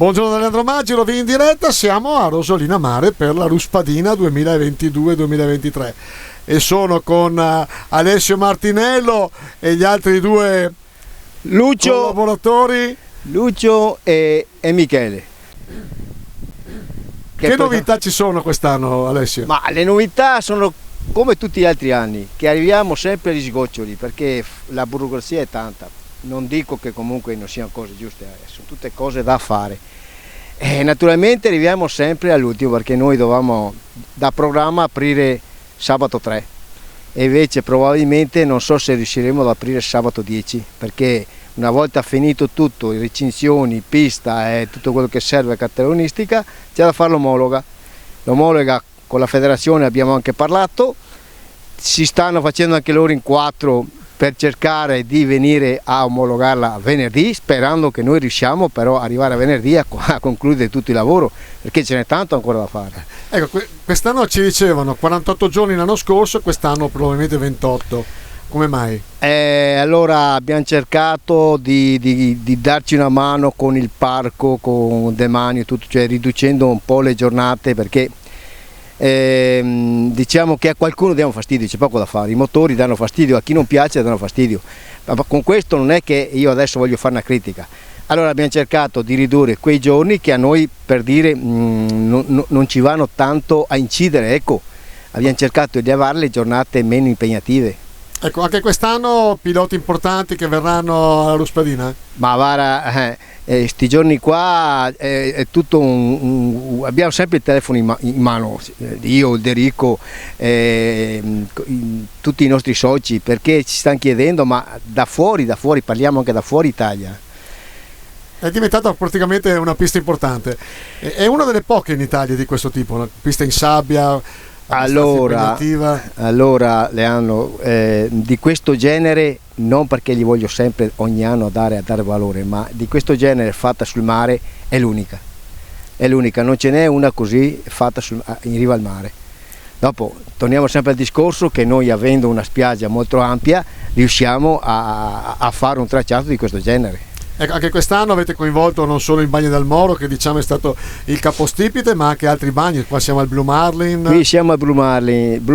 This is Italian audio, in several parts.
Buongiorno da Leandro Maggi, Rovini in diretta, siamo a Rosolina Mare per la Ruspadina 2022-2023 e sono con Alessio Martinello e gli altri due collaboratori, Lucio e Michele. Che novità ci sono quest'anno, Alessio? Ma le novità sono come tutti gli altri anni, che arriviamo sempre agli sgoccioli perché la burocrazia è tanta. Non dico che comunque non siano cose giuste, sono tutte cose da fare. E naturalmente arriviamo sempre all'ultimo perché noi dovevamo da programma aprire sabato 3 e invece probabilmente non so se riusciremo ad aprire sabato 10 perché una volta finito tutto, recinzioni, pista e tutto quello che serve a cartellonistica, c'è da fare l'omologa. L'omologa con la federazione abbiamo anche parlato, si stanno facendo anche loro in 4 per cercare di venire a omologarla venerdì, sperando che noi riusciamo però arrivare a venerdì a concludere tutto il lavoro, perché ce n'è tanto ancora da fare. Ecco, quest'anno ci dicevano 48 giorni l'anno scorso, quest'anno probabilmente 28. Come mai? Allora abbiamo cercato di darci una mano con il parco, con Demani e tutto, cioè riducendo un po' le giornate perché diciamo che a qualcuno diamo fastidio, c'è poco da fare, i motori danno fastidio, a chi non piace danno fastidio, ma con questo non è che io adesso voglio fare una critica. Allora abbiamo cercato di ridurre quei giorni che a noi, per dire, non ci vanno tanto a incidere, ecco, abbiamo cercato di avere le giornate meno impegnative. Ecco, anche quest'anno piloti importanti che verranno alla Ruspadina? Ma guarda, sti giorni qua è tutto abbiamo sempre il telefono in mano, io, il Derico, tutti i nostri soci, perché ci stanno chiedendo, ma da fuori, parliamo anche da fuori Italia. È diventata praticamente una pista importante, è una delle poche in Italia di questo tipo, una pista in sabbia. Allora Leandro, di questo genere, non perché gli voglio sempre ogni anno dare valore, ma di questo genere fatta sul mare è l'unica, non ce n'è una così fatta in riva al mare. Dopo torniamo sempre al discorso che noi, avendo una spiaggia molto ampia, riusciamo a fare un tracciato di questo genere. Ecco, anche quest'anno avete coinvolto non solo il Bagno del Moro, che diciamo è stato il capostipite, ma anche altri bagni. Qua siamo al Blue Marlin. Qui siamo al Blue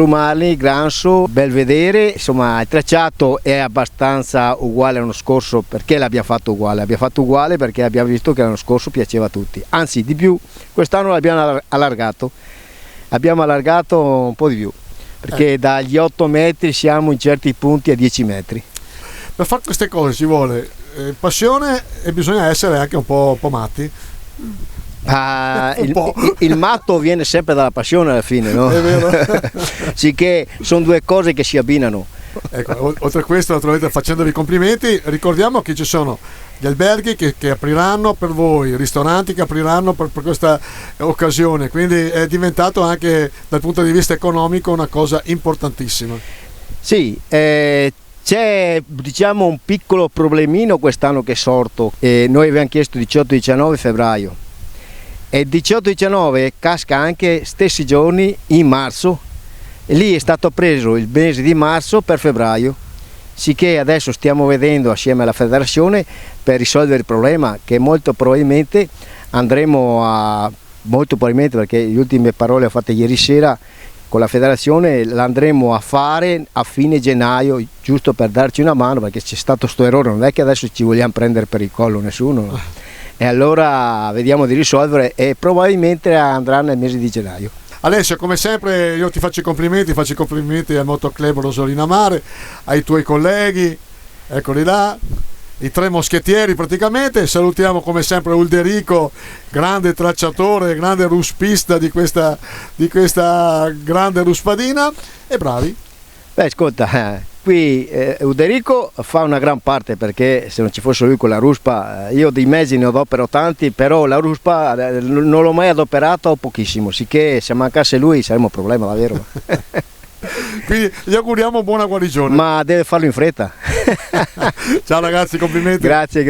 Marlin, Granso, Belvedere, insomma il tracciato è abbastanza uguale all'anno scorso. Perché l'abbiamo fatto uguale? L'abbiamo fatto uguale perché abbiamo visto che l'anno scorso piaceva a tutti, anzi di più, quest'anno l'abbiamo allargato un po' di più, perché dagli 8 metri siamo in certi punti a 10 metri. Per fare queste cose ci vuole passione e bisogna essere anche un po' matti. Il matto viene sempre dalla passione alla fine, no? È vero. Sicché sono due cose che si abbinano. Ecco, oltre a questo, naturalmente, facendovi complimenti, ricordiamo che ci sono gli alberghi che apriranno per voi, ristoranti che apriranno per questa occasione, quindi è diventato anche dal punto di vista economico una cosa importantissima. Sì, c'è, diciamo, un piccolo problemino quest'anno che è sorto. Noi abbiamo chiesto 18-19 febbraio e 18-19 casca anche stessi giorni in marzo e lì è stato preso il mese di marzo per febbraio, sicché adesso stiamo vedendo assieme alla federazione per risolvere il problema, che molto probabilmente perché le ultime parole le ho fatte ieri sera con la federazione, l'andremo a fare a fine gennaio, giusto per darci una mano, perché c'è stato sto errore, non è che adesso ci vogliamo prendere per il collo nessuno, no? E allora vediamo di risolvere e probabilmente andrà nel mese di gennaio. Alessio, come sempre io ti faccio i complimenti al Motoclub Rosolina Mare, ai tuoi colleghi, eccoli là, i 3 moschettieri praticamente. Salutiamo come sempre Ulderico, grande tracciatore, grande ruspista di questa grande Ruspadina, e bravi. Beh, ascolta, qui Ulderico fa una gran parte, perché se non ci fosse lui con la ruspa, io dei mezzi ne adopero tanti, però la ruspa non l'ho mai adoperata o pochissimo, sicché se mancasse lui saremmo un problema davvero. Quindi gli auguriamo buona guarigione. Ma deve farlo in fretta. Ciao ragazzi, complimenti. Grazie.